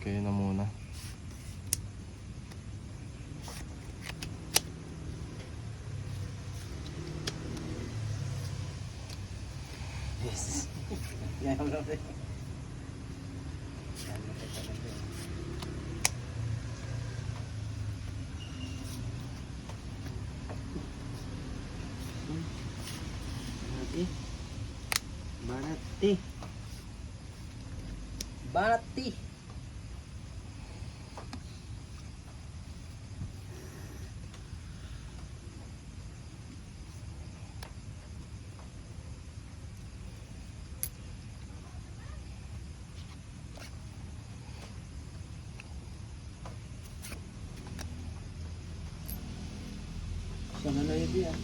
Kayo na muna. Yes. Yan mo rin. Banati. Banati. Sana na yun yan.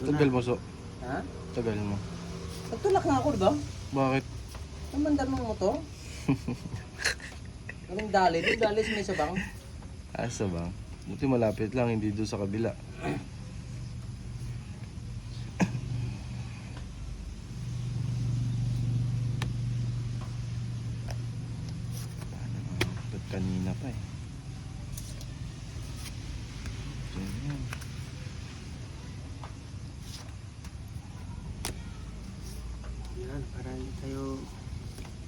Tagal mo, so. Ha? Tagal mo. Nagtulak nga ako, diba? Bakit? Namandar mo to? Anong dali? Di dali sa may sabang. Asa ba? Buti malapit lang, hindi doon sa kabila. Ba't kanina pa eh. Ganyan. Yan, para hindi tayo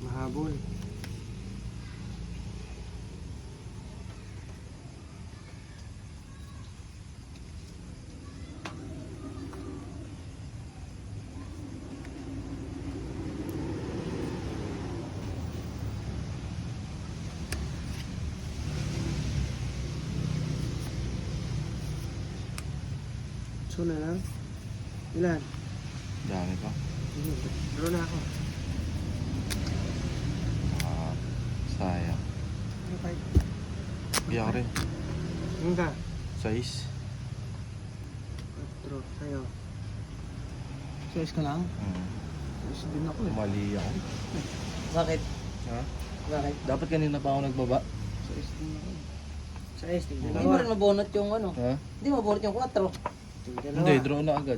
mahabol. So na lang. Ilan? Dami pa. Draw na ako. Sayang. Okay. Biyak rin. Yung ka? Size. Draw. Sa'yo. Size ka lang? Size din ako eh. Mali ako. Bakit? Ha? Bakit? Dapat kanina pa ako nagbaba. Size din ako. Size din Hindi mo rin mabunot yung ano. Ha? Hindi mo mabunot yung 4. Hindi, draw na agad.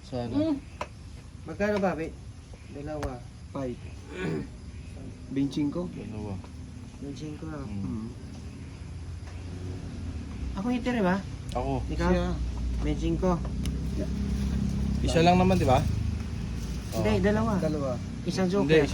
Sana. Magkano ba, be? Dalawa. 5. Benching ko? Dalawa. Benching ko lang. Mm. Ako hitir ba? Ako. Ikaw? Benching ko. Isa lang naman, di ba? Hindi, dalawa. Dalawa. Isang joker. Hindi,